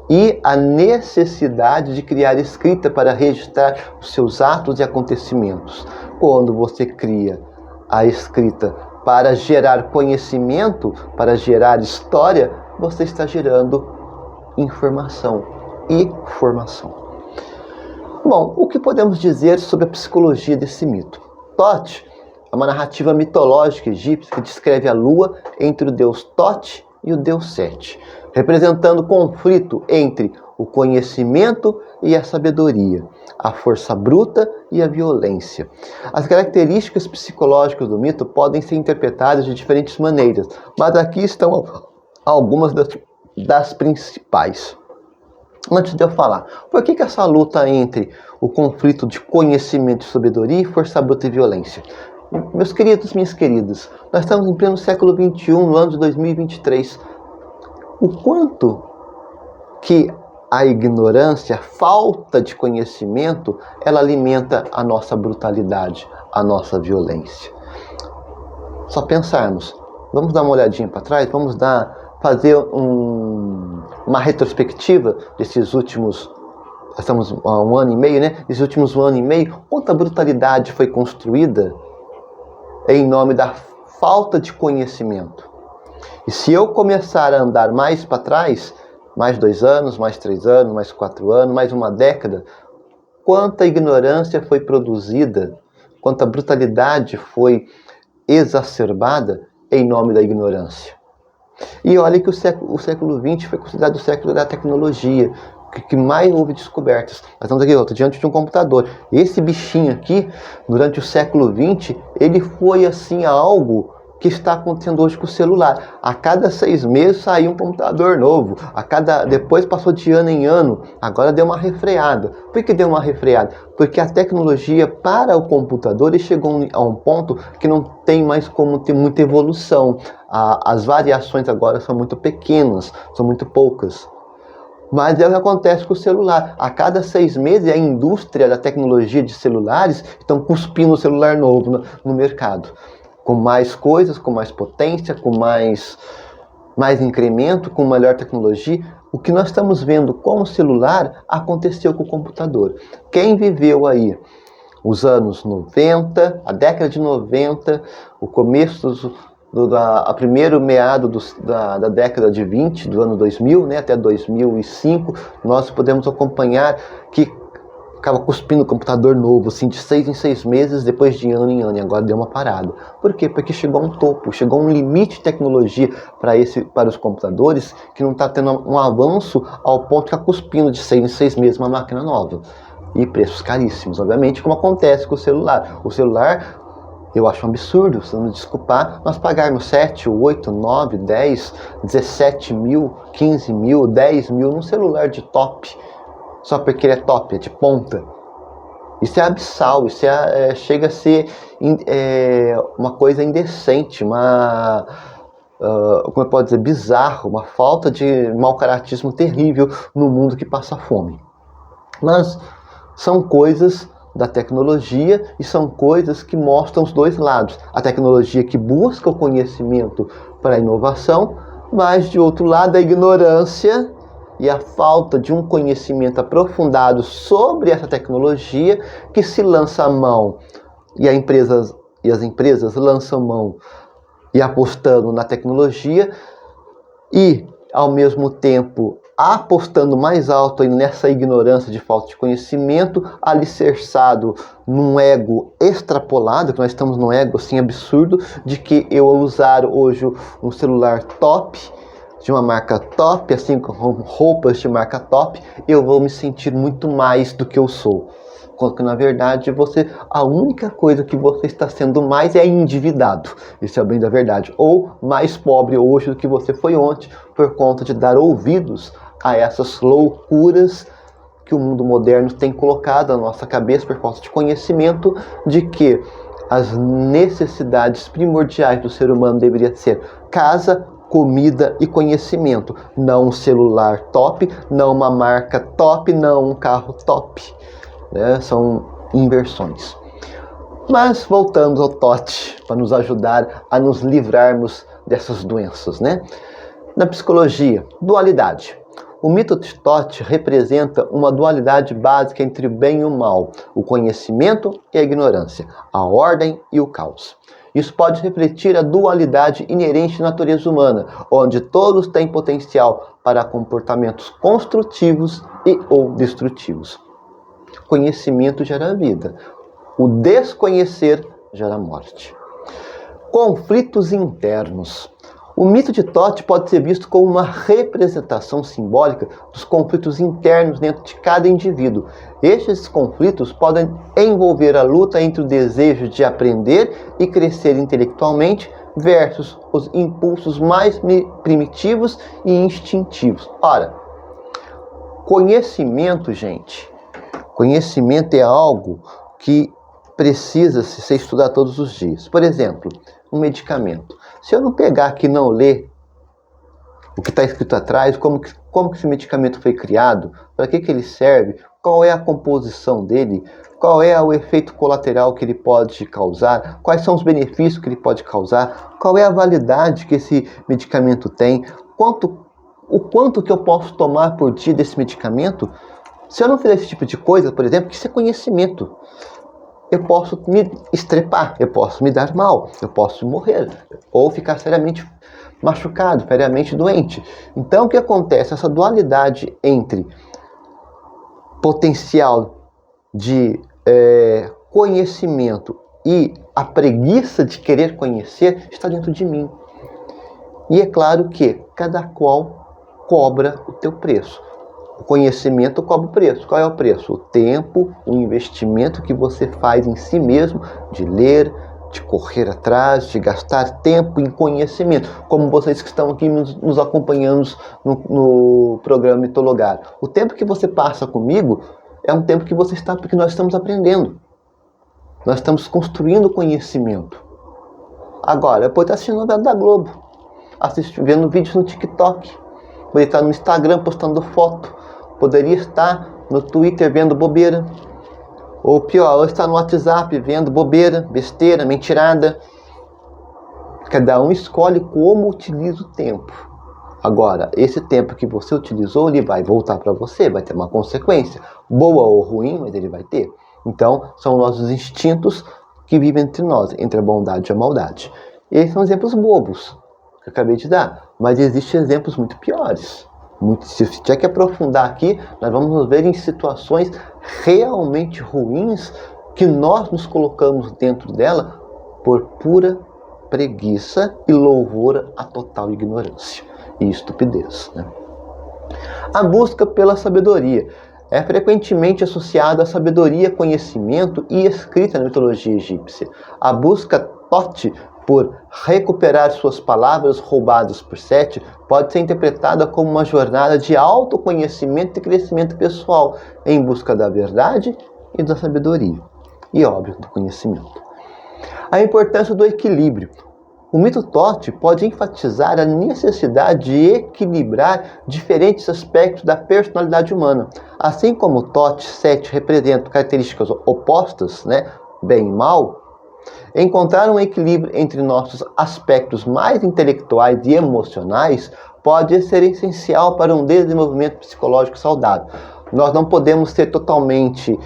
Speaker 1: E a necessidade de criar escrita para registrar os seus atos e acontecimentos. Quando você cria a escrita para gerar conhecimento, para gerar história, você está gerando informação e formação. Bom, o que podemos dizer sobre a psicologia desse mito? Thoth é uma narrativa mitológica egípcia que descreve a lua entre o deus Thoth e o deus Sete, representando o conflito entre o conhecimento e a sabedoria, a força bruta e a violência. As características psicológicas do mito podem ser interpretadas de diferentes maneiras, mas aqui estão algumas das principais. Antes de eu falar, por que essa luta entre o conflito de conhecimento e sabedoria e força bruta e violência? Meus queridos, minhas queridas, nós estamos em pleno século XXI, no ano de 2023. O quanto que a ignorância, a falta de conhecimento, ela alimenta a nossa brutalidade, a nossa violência. Só pensarmos, vamos dar uma olhadinha para trás, vamos fazer uma retrospectiva desses últimos, estamos há um ano e meio, né? Esses últimos um ano e meio, quanta brutalidade foi construída em nome da falta de conhecimento. E se eu começar a andar mais para trás, mais 2 anos, mais 3 anos, mais 4 anos, mais uma década, quanta ignorância foi produzida, quanta brutalidade foi exacerbada em nome da ignorância. E olha que o século XX foi considerado o século da tecnologia, que mais houve descobertas. Nós estamos aqui diante de um computador. Esse bichinho aqui, durante o século XX, ele foi assim algo que está acontecendo hoje com o celular. A cada 6 meses saiu um computador novo. Depois passou de ano em ano. Agora deu uma refreada. Por que deu uma refreada? Porque a tecnologia para o computador chegou a um ponto que não tem mais como ter muita evolução. As variações agora são muito pequenas, são muito poucas. Mas é o que acontece com o celular. A cada 6 meses, a indústria da tecnologia de celulares estão cuspindo o celular novo no mercado. Com mais coisas, com mais potência, com mais incremento, com melhor tecnologia. O que nós estamos vendo com o celular aconteceu com o computador. Quem viveu aí os anos 90, a década de 90, o começo a primeiro meado da década de 20, do ano 2000, né, até 2005, nós podemos acompanhar que ficava cuspindo computador novo, assim, de 6 em 6 meses, depois de ano em ano, e agora deu uma parada. Por quê? Porque chegou a um topo, chegou a um limite de tecnologia para os computadores, que não está tendo um avanço ao ponto de ficar cuspindo de 6 em 6 meses uma máquina nova. E preços caríssimos, obviamente, como acontece com o celular. O celular, eu acho um absurdo, se não me desculpar, nós pagarmos 7, 8, 9, 10, 17 mil, 15 mil, 10 mil num celular de top, só porque ele é top, é de ponta. Isso é abissal, isso chega a ser uma coisa indecente, como eu posso dizer, bizarro, uma falta de mau caratismo terrível no mundo que passa fome. Mas são coisas da tecnologia e são coisas que mostram os dois lados. A tecnologia que busca o conhecimento para a inovação, mas de outro lado a ignorância e a falta de um conhecimento aprofundado sobre essa tecnologia que se lança a mão e as empresas lançam mão e apostando na tecnologia e, ao mesmo tempo, apostando mais alto ainda nessa ignorância de falta de conhecimento, alicerçado num ego extrapolado, que nós estamos num ego assim absurdo, de que eu ao usar hoje um celular top, de uma marca top, assim como roupas de marca top, eu vou me sentir muito mais do que eu sou. Quando que na verdade a única coisa que você está sendo mais é endividado. Isso é bem da verdade. Ou mais pobre hoje do que você foi ontem, por conta de dar ouvidos a essas loucuras que o mundo moderno tem colocado na nossa cabeça por falta de conhecimento de que as necessidades primordiais do ser humano deveriam ser casa, comida e conhecimento, não um celular top, não uma marca top, não um carro top, né? São inversões. Mas voltamos ao TOT, para nos ajudar a nos livrarmos dessas doenças, né? Na psicologia, dualidade. O mito de TOT representa uma dualidade básica entre o bem e o mal, o conhecimento e a ignorância, a ordem e o caos. Isso pode refletir a dualidade inerente à natureza humana, onde todos têm potencial para comportamentos construtivos e ou destrutivos. Conhecimento gera vida. O desconhecer gera morte. Conflitos internos. O mito de TOT pode ser visto como uma representação simbólica dos conflitos internos dentro de cada indivíduo. Estes conflitos podem envolver a luta entre o desejo de aprender e crescer intelectualmente versus os impulsos mais primitivos e instintivos. Ora, conhecimento, gente, conhecimento é algo que precisa ser estudado todos os dias. Por exemplo, um medicamento. Se eu não pegar aqui e não ler o que está escrito atrás, como que esse medicamento foi criado, para que ele serve, qual é a composição dele, qual é o efeito colateral que ele pode causar, quais são os benefícios que ele pode causar, qual é a validade que esse medicamento tem, o quanto que eu posso tomar por dia desse medicamento. Se eu não fizer esse tipo de coisa, por exemplo, que isso é conhecimento, eu posso me estrepar, eu posso me dar mal, eu posso morrer, ou ficar seriamente machucado, seriamente doente. Então, o que acontece? Essa dualidade entre potencial de conhecimento e a preguiça de querer conhecer está dentro de mim. E é claro que cada qual cobra o teu preço. O conhecimento cobra o preço. Qual é o preço? O tempo, o investimento que você faz em si mesmo, de ler, de correr atrás, de gastar tempo em conhecimento. Como vocês que estão aqui nos acompanhando no programa Mitologar. O tempo que você passa comigo é um tempo que porque nós estamos aprendendo. Nós estamos construindo conhecimento. Agora, eu posso estar assistindo novela da Globo, vendo vídeos no TikTok, poderia estar no Instagram postando foto, poderia estar no Twitter vendo bobeira, ou pior, estar no WhatsApp vendo bobeira, besteira, mentirada. Cada um escolhe como utiliza o tempo. Agora, esse tempo que você utilizou, ele vai voltar para você, vai ter uma consequência, boa ou ruim, mas ele vai ter. Então, são nossos instintos que vivem entre nós, entre a bondade e a maldade. Esses são exemplos bobos que eu acabei de dar, mas existem exemplos muito piores. Se tiver que aprofundar aqui, nós vamos nos ver em situações realmente ruins que nós nos colocamos dentro dela por pura preguiça e louvor à total ignorância e estupidez, né? A busca pela sabedoria é frequentemente associada à sabedoria, conhecimento e escrita na mitologia egípcia. A busca Thoth por recuperar suas palavras roubadas por Sete pode ser interpretada como uma jornada de autoconhecimento e crescimento pessoal em busca da verdade e da sabedoria. E, óbvio, do conhecimento. A importância do equilíbrio. O mito Thoth pode enfatizar a necessidade de equilibrar diferentes aspectos da personalidade humana. Assim como Thoth 7 representa características opostas, né, bem e mal, encontrar um equilíbrio entre nossos aspectos mais intelectuais e emocionais pode ser essencial para um desenvolvimento psicológico saudável. Nós não podemos ser totalmente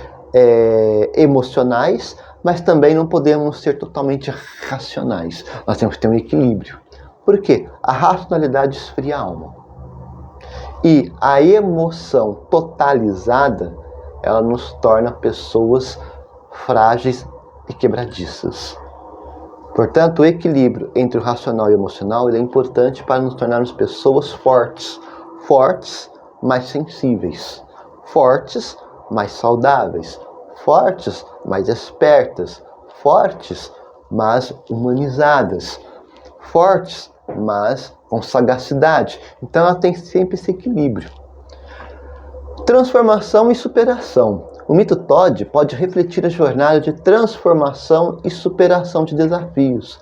Speaker 1: emocionais, mas também não podemos ser totalmente racionais. Nós temos que ter um equilíbrio. Por quê? A racionalidade esfria a alma. E a emoção totalizada, ela nos torna pessoas frágeis e quebradiças. Portanto, o equilíbrio entre o racional e o emocional ele é importante para nos tornarmos pessoas fortes. Fortes, mas sensíveis. Fortes, mais saudáveis. Fortes, mais espertas. Fortes, mas humanizadas. Fortes, mas com sagacidade. Então ela tem sempre esse equilíbrio. Transformação e superação. O mito Thoth pode refletir a jornada de transformação e superação de desafios.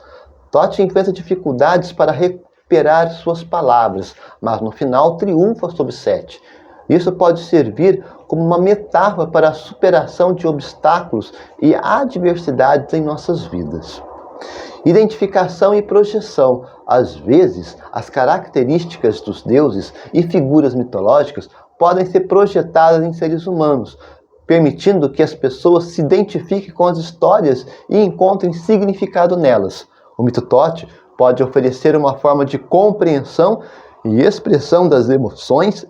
Speaker 1: Thoth enfrenta dificuldades para recuperar suas palavras, mas no final triunfa sobre Sete. Isso pode servir como uma metáfora para a superação de obstáculos e adversidades em nossas vidas. Identificação e projeção. Às vezes, as características dos deuses e figuras mitológicas podem ser projetadas em seres humanos, permitindo que as pessoas se identifiquem com as histórias e encontrem significado nelas. O mito Thoth pode oferecer uma forma de compreensão e expressão das emoções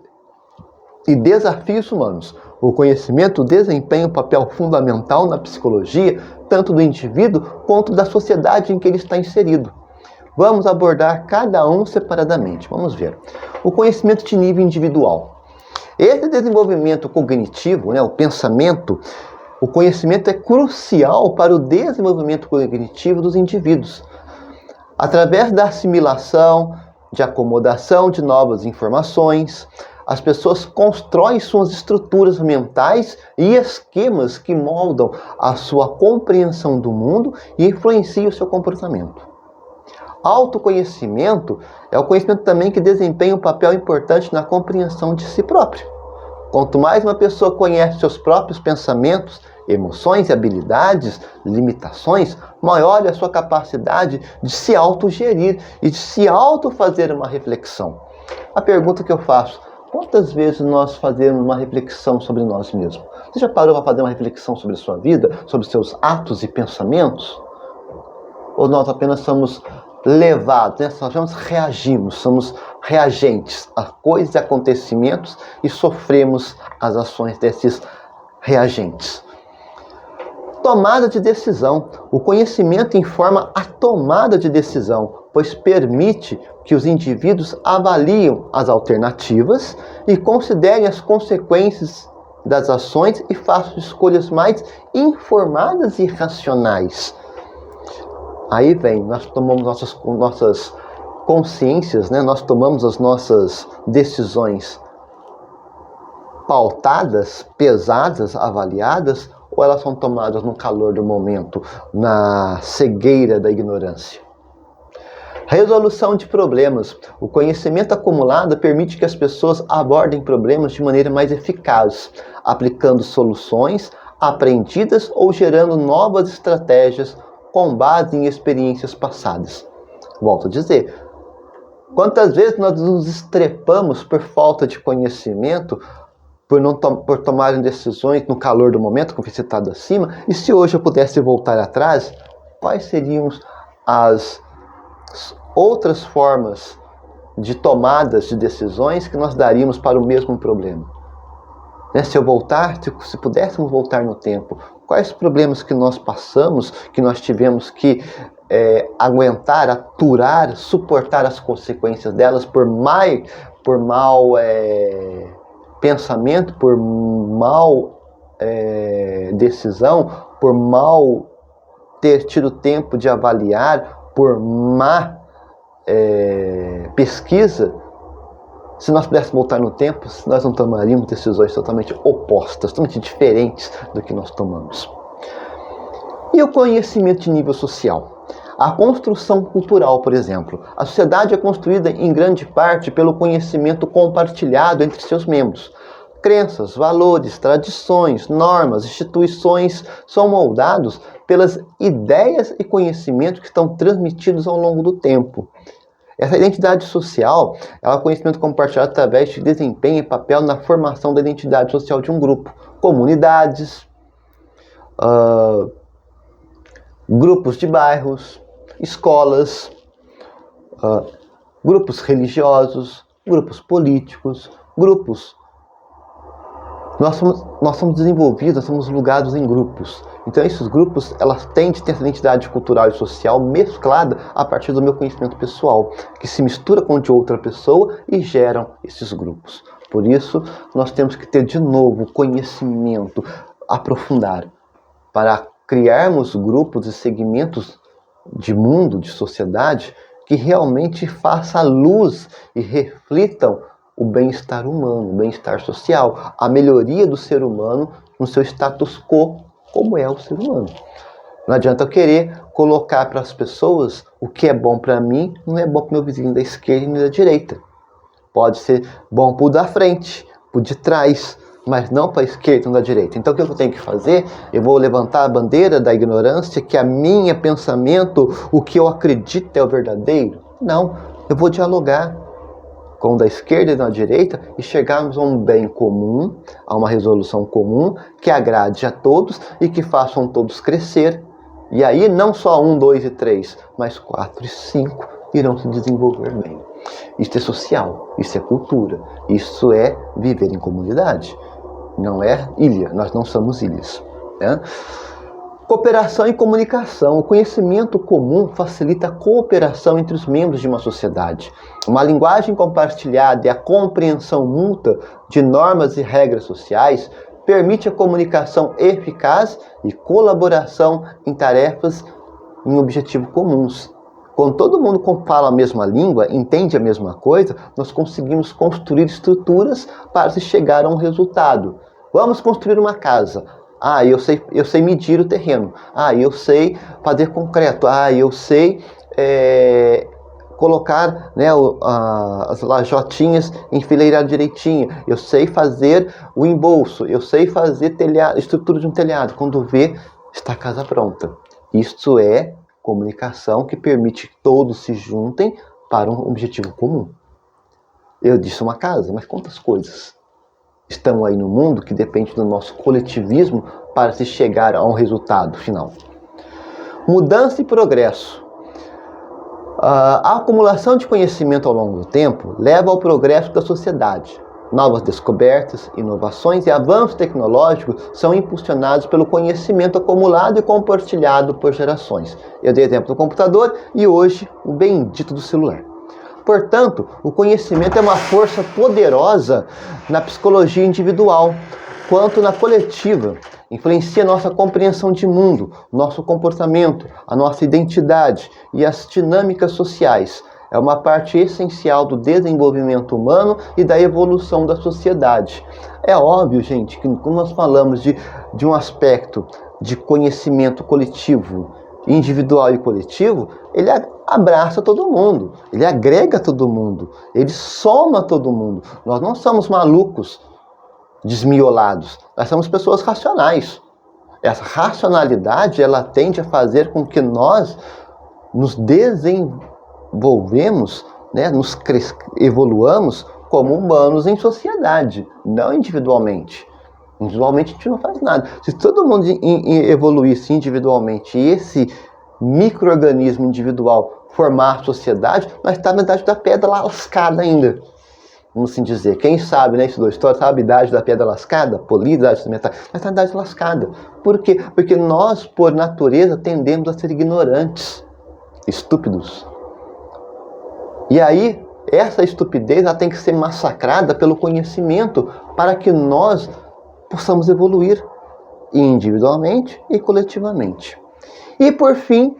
Speaker 1: e desafios humanos. O conhecimento desempenha um papel fundamental na psicologia, tanto do indivíduo quanto da sociedade em que ele está inserido. Vamos abordar cada um separadamente. Vamos ver. O conhecimento de nível individual. Esse desenvolvimento cognitivo, o pensamento, o conhecimento é crucial para o desenvolvimento cognitivo dos indivíduos. Através da assimilação, de acomodação de novas informações, as pessoas constroem suas estruturas mentais e esquemas que moldam a sua compreensão do mundo e influenciam o seu comportamento. Autoconhecimento é o conhecimento também que desempenha um papel importante na compreensão de si próprio. Quanto mais uma pessoa conhece seus próprios pensamentos, emoções e habilidades, limitações, maior é a sua capacidade de se autogerir e de se autofazer uma reflexão. A pergunta que eu faço: quantas vezes nós fazemos uma reflexão sobre nós mesmos? Você já parou para fazer uma reflexão sobre a sua vida, sobre seus atos e pensamentos? Ou nós apenas somos levados, nós reagimos, somos reagentes a coisas e acontecimentos e sofremos as ações desses reagentes? Tomada de decisão. O conhecimento informa a tomada de decisão, pois permite que os indivíduos avaliem as alternativas e considerem as consequências das ações e façam escolhas mais informadas e racionais. Aí vem, nós tomamos nossas consciências, nós tomamos as nossas decisões pautadas, pesadas, avaliadas, ou elas são tomadas no calor do momento, na cegueira da ignorância? Resolução de problemas. O conhecimento acumulado permite que as pessoas abordem problemas de maneira mais eficaz, aplicando soluções aprendidas ou gerando novas estratégias com base em experiências passadas. Volto a dizer, quantas vezes nós nos estrepamos por falta de conhecimento por tomarem decisões no calor do momento, como foi citado acima. E se hoje eu pudesse voltar atrás, quais seriam as outras formas de tomadas de decisões que nós daríamos para o mesmo problema? Se pudéssemos voltar no tempo, quais problemas que nós passamos, que nós tivemos que aguentar, aturar, suportar as consequências delas por mau pensamento, por mal decisão, por mal ter tido tempo de avaliar, por má pesquisa. Se nós pudéssemos voltar no tempo, nós não tomaríamos decisões totalmente opostas, totalmente diferentes do que nós tomamos. E o conhecimento de nível social? A construção cultural, por exemplo. A sociedade é construída em grande parte pelo conhecimento compartilhado entre seus membros. Crenças, valores, tradições, normas, instituições são moldados pelas ideias e conhecimentos que estão transmitidos ao longo do tempo. Essa identidade social é o conhecimento compartilhado através de desempenho e papel na formação da identidade social de um grupo. Comunidades, grupos de bairros, escolas, grupos religiosos, grupos políticos, grupos. Nós somos desenvolvidos, nós somos lugados em grupos. Então esses grupos, elas tendem a ter essa identidade cultural e social mesclada a partir do meu conhecimento pessoal, que se mistura com o de outra pessoa e geram esses grupos. Por isso, nós temos que ter de novo conhecimento, aprofundar, para criarmos grupos e segmentos de mundo, de sociedade, que realmente façam luz e reflitam o bem-estar humano, o bem-estar social, a melhoria do ser humano no seu status quo, como é o ser humano. Não adianta eu querer colocar para as pessoas o que é bom para mim, não é bom para o meu vizinho da esquerda e da direita. Pode ser bom para o da frente, para o de trás, mas não para a esquerda e da direita. Então o que eu tenho que fazer? Eu vou levantar a bandeira da ignorância, que a minha pensamento, o que eu acredito é o verdadeiro? Não, eu vou dialogar com o da esquerda e da direita e chegarmos a um bem comum, a uma resolução comum que agrade a todos e que façam todos crescer. E aí não só 1, 2 e 3, mas 4 e 5 irão se desenvolver bem. Isso é social, isso é cultura, isso é viver em comunidade. Não é ilha, nós não somos ilhas, né? Cooperação e comunicação. O conhecimento comum facilita a cooperação entre os membros de uma sociedade. Uma linguagem compartilhada e a compreensão mútua de normas e regras sociais permite a comunicação eficaz e colaboração em tarefas em objetivos comuns. Quando todo mundo fala a mesma língua, entende a mesma coisa, nós conseguimos construir estruturas para se chegar a um resultado. Vamos construir uma casa. Eu sei medir o terreno. Eu sei fazer concreto. Eu sei colocar, né, as lajotinhas enfileiradas direitinho. Eu sei fazer o embolso. Eu sei fazer estrutura de um telhado. Quando vê, está a casa pronta. Isso é comunicação que permite que todos se juntem para um objetivo comum. Eu disse uma casa, mas quantas coisas estão aí no mundo que depende do nosso coletivismo para se chegar a um resultado final? Mudança e progresso. A acumulação de conhecimento ao longo do tempo leva ao progresso da sociedade. Novas descobertas, inovações e avanços tecnológicos são impulsionados pelo conhecimento acumulado e compartilhado por gerações. Eu dei exemplo do computador e hoje o bendito do celular. Portanto, o conhecimento é uma força poderosa na psicologia individual, quanto na coletiva. Influencia nossa compreensão de mundo, nosso comportamento, a nossa identidade e as dinâmicas sociais. É uma parte essencial do desenvolvimento humano e da evolução da sociedade. É óbvio, gente, que quando nós falamos de um aspecto de conhecimento coletivo, individual e coletivo, ele abraça todo mundo, ele agrega todo mundo, ele soma todo mundo. Nós não somos malucos, desmiolados, nós somos pessoas racionais. Essa racionalidade, ela tende a fazer com que nós nos desenvolvemos, né, evoluamos como humanos em sociedade, não individualmente. Individualmente a gente não faz nada. Se todo mundo evoluísse individualmente e esse micro-organismo individual formar a sociedade, nós estamos na idade da pedra lascada ainda. Vamos assim dizer. Quem sabe, né, estudou história, sabe a idade da pedra lascada? Polida, idade da metade. Mas está na idade lascada. Por quê? Porque nós, por natureza, tendemos a ser ignorantes, estúpidos. E aí, essa estupidez ela tem que ser massacrada pelo conhecimento para que nós possamos evoluir individualmente e coletivamente. E por fim,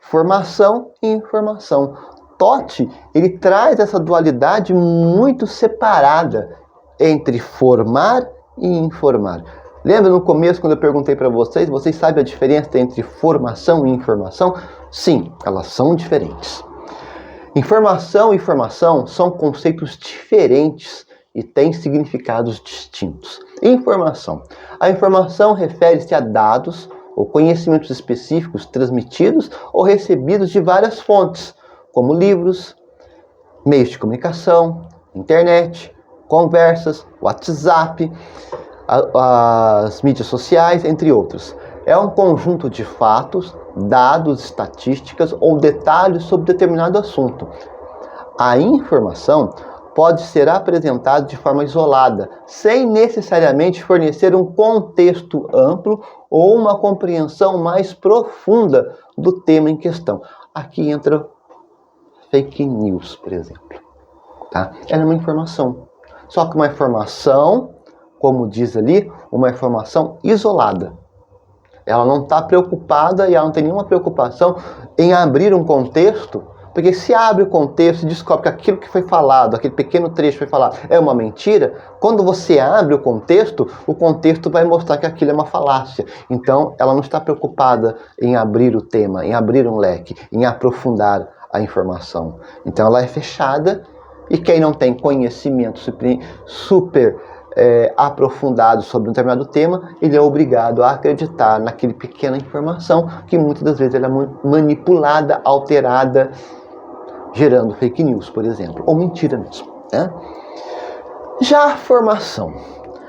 Speaker 1: formação e informação. Totti, ele traz essa dualidade muito separada entre formar e informar. Lembra no começo quando eu perguntei para vocês sabem a diferença entre formação e informação? Sim, elas são diferentes. Informação e formação são conceitos diferentes e têm significados distintos. Informação. A informação refere-se a dados ou conhecimentos específicos transmitidos ou recebidos de várias fontes, como livros, meios de comunicação, internet, conversas, WhatsApp, as mídias sociais, entre outros. É um conjunto de fatos, dados, estatísticas ou detalhes sobre determinado assunto. A informação pode ser apresentada de forma isolada, sem necessariamente fornecer um contexto amplo ou uma compreensão mais profunda do tema em questão. Aqui entra fake news, por exemplo. Tá? Ela é uma informação. Só que uma informação, como diz ali, uma informação isolada. Ela não está preocupada e ela não tem nenhuma preocupação em abrir um contexto, porque se abre o contexto e descobre que aquilo que foi falado, aquele pequeno trecho que foi falado, é uma mentira, quando você abre o contexto vai mostrar que aquilo é uma falácia. Então, ela não está preocupada em abrir o tema, em abrir um leque, em aprofundar a informação. Então, ela é fechada e quem não tem conhecimento super aprofundado sobre um determinado tema, ele é obrigado a acreditar naquela pequena informação que muitas das vezes ela é manipulada, alterada, gerando fake news, por exemplo, ou mentira mesmo, né? Já a formação.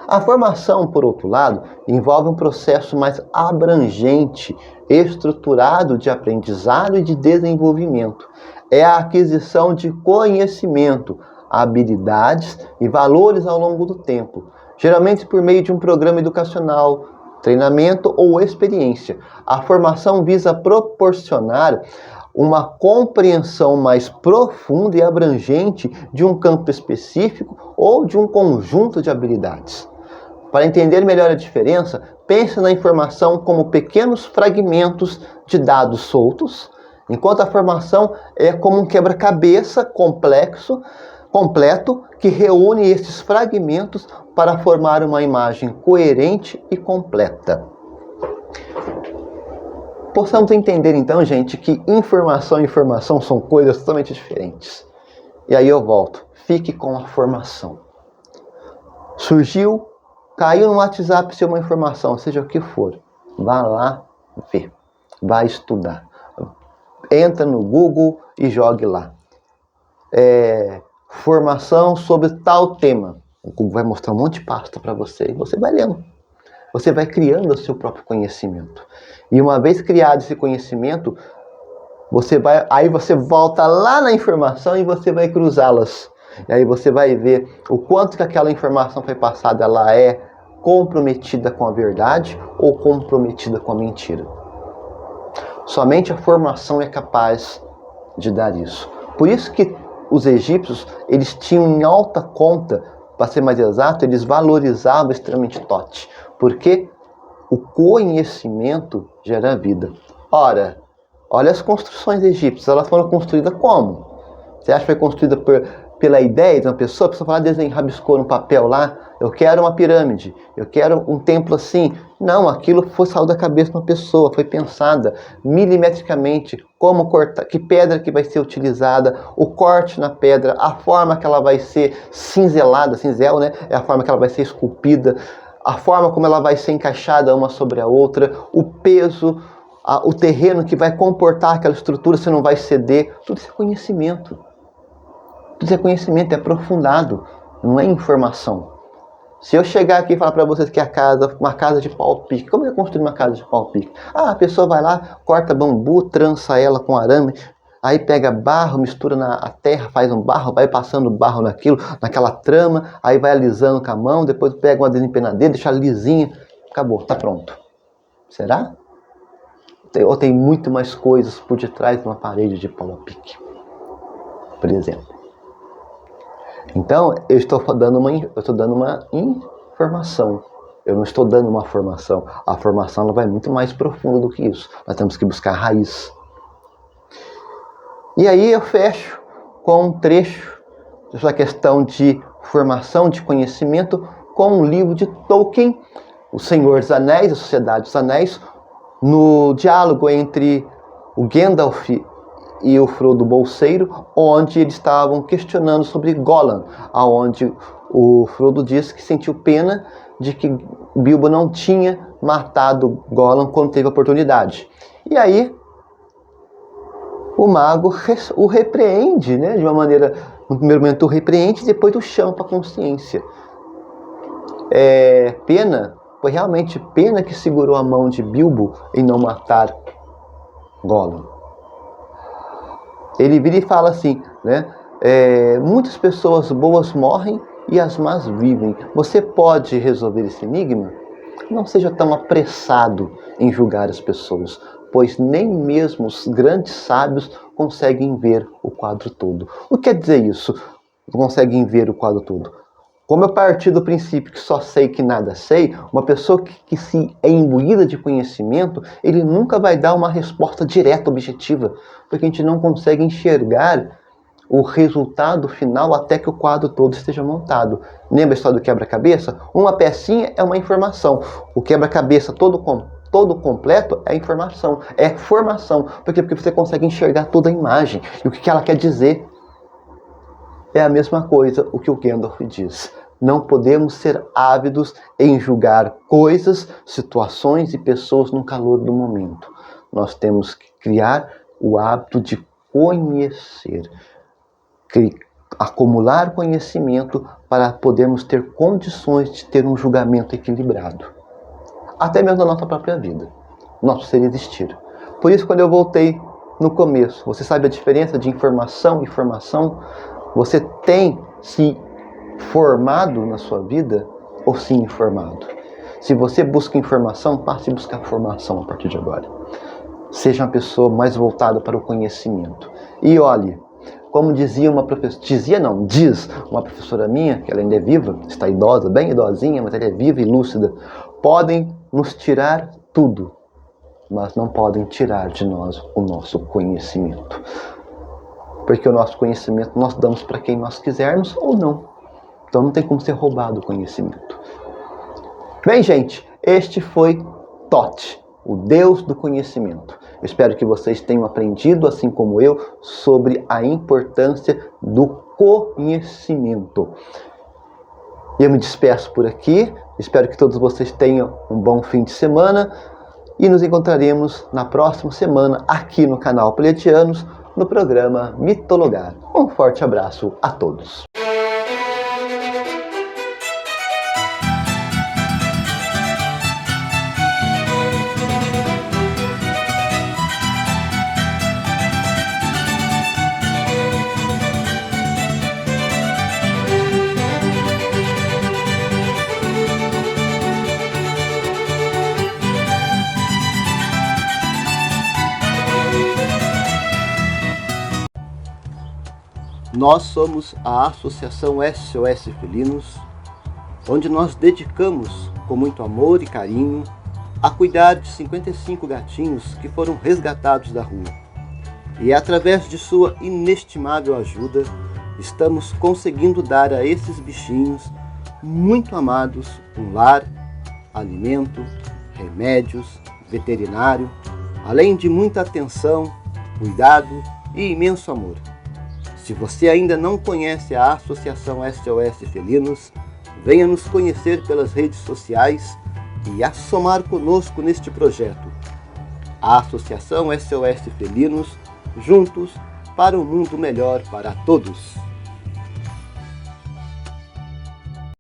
Speaker 1: A formação, por outro lado, envolve um processo mais abrangente, estruturado de aprendizado e de desenvolvimento. É a aquisição de conhecimento, habilidades e valores ao longo do tempo, geralmente por meio de um programa educacional, treinamento ou experiência. A formação visa proporcionar uma compreensão mais profunda e abrangente de um campo específico ou de um conjunto de habilidades. Para entender melhor a diferença, pense na informação como pequenos fragmentos de dados soltos, enquanto a formação é como um quebra-cabeça completo que reúne esses fragmentos para formar uma imagem coerente e completa. Possamos entender então, gente, que informação e informação são coisas totalmente diferentes. E aí eu volto. Fique com a formação. Caiu no WhatsApp uma informação, seja o que for. Vá lá ver. Vá estudar. Entra no Google e jogue lá. Formação sobre tal tema. O Google vai mostrar um monte de pasta para você e você vai lendo. Você vai criando o seu próprio conhecimento. E uma vez criado esse conhecimento, você volta lá na informação e você vai cruzá-las. E aí você vai ver o quanto que aquela informação foi passada, ela é comprometida com a verdade ou comprometida com a mentira. Somente a formação é capaz de dar isso. Por isso que os egípcios, eles tinham em alta conta, para ser mais exato, eles valorizavam extremamente Totti. Porque o conhecimento gera vida. Ora, olha as construções egípcias, elas foram construídas como? Você acha que foi construída pela ideia de uma pessoa? A pessoa fala, rabiscou no papel lá, eu quero uma pirâmide, eu quero um templo assim. Não, aquilo saiu da cabeça de uma pessoa, foi pensada milimetricamente, como cortar, que pedra que vai ser utilizada, o corte na pedra, a forma que ela vai ser cinzelada, cinzel, né? É a forma que ela vai ser esculpida, a forma como ela vai ser encaixada uma sobre a outra, o peso, o terreno que vai comportar aquela estrutura, se não vai ceder. Tudo isso é conhecimento. Tudo isso é conhecimento, é aprofundado. não é informação. Se eu chegar aqui e falar para vocês que é uma casa de pau-pique, como é construir uma casa de pau-pique? A pessoa vai lá, corta bambu, trança ela com arame, aí pega barro, mistura na terra, faz um barro, vai passando barro naquela trama, aí vai alisando com a mão, depois pega uma desempenadeira, deixa lisinha, acabou, tá pronto. Será? Ou tem muito mais coisas por detrás de uma parede de pau-pique, por exemplo. Então, eu estou dando uma informação. Eu não estou dando uma formação. A formação ela vai muito mais profunda do que isso. Nós temos que buscar a raiz. E aí eu fecho com um trecho dessa questão de formação, de conhecimento, com um livro de Tolkien, O Senhor dos Anéis, A Sociedade dos Anéis, no diálogo entre o Gandalf e o Frodo Bolseiro, onde eles estavam questionando sobre Gollum, aonde o Frodo disse que sentiu pena de que Bilbo não tinha matado Gollum quando teve a oportunidade. E aí o mago o repreende, né, de uma maneira, no primeiro momento o repreende, depois o chama para a consciência. Pena, foi realmente pena que segurou a mão de Bilbo em não matar Gollum. Ele vira e fala assim, né? Muitas pessoas boas morrem e as más vivem. Você pode resolver esse enigma? Não seja tão apressado em julgar as pessoas, pois nem mesmo os grandes sábios conseguem ver o quadro todo. O que quer dizer isso? Não conseguem ver o quadro todo. Como eu parti do princípio que só sei que nada sei, uma pessoa que se é imbuída de conhecimento, ele nunca vai dar uma resposta direta, objetiva, porque a gente não consegue enxergar o resultado final até que o quadro todo esteja montado. Lembra a história do quebra-cabeça? Uma pecinha é uma informação. O quebra-cabeça todo completo é informação, é formação. Por quê? Porque você consegue enxergar toda a imagem e o que ela quer dizer. É a mesma coisa o que o Gandalf diz. Não podemos ser ávidos em julgar coisas, situações e pessoas no calor do momento. Nós temos que criar o hábito de conhecer, acumular conhecimento para podermos ter condições de ter um julgamento equilibrado. Até mesmo na nossa própria vida, nosso ser existir. Por isso, quando eu voltei no começo, você sabe a diferença de informação e formação? Você tem se formado na sua vida ou se informado? Se você busca informação, passe a buscar formação a partir de agora. Seja uma pessoa mais voltada para o conhecimento. E olhe, como diz uma professora minha, que ela ainda é viva, está idosa, bem idosinha, mas ela é viva e lúcida. Podem nos tirar tudo, mas não podem tirar de nós o nosso conhecimento. Porque o nosso conhecimento nós damos para quem nós quisermos ou não. Então não tem como ser roubado o conhecimento. Bem, gente, este foi Thoth, o Deus do conhecimento. Eu espero que vocês tenham aprendido, assim como eu, sobre a importância do conhecimento. E eu me despeço por aqui. Espero que todos vocês tenham um bom fim de semana. E nos encontraremos na próxima semana aqui no canal Pleiadianos, no programa Mitologar. Um forte abraço a todos. Nós somos a Associação SOS Felinos, onde nós dedicamos com muito amor e carinho a cuidar de 55 gatinhos que foram resgatados da rua. E através de sua inestimável ajuda, estamos conseguindo dar a esses bichinhos muito amados um lar, alimento, remédios, veterinário, além de muita atenção, cuidado e imenso amor. Se você ainda não conhece a Associação SOS Felinos, venha nos conhecer pelas redes sociais e assomar conosco neste projeto. A Associação SOS Felinos, juntos para um mundo melhor para todos.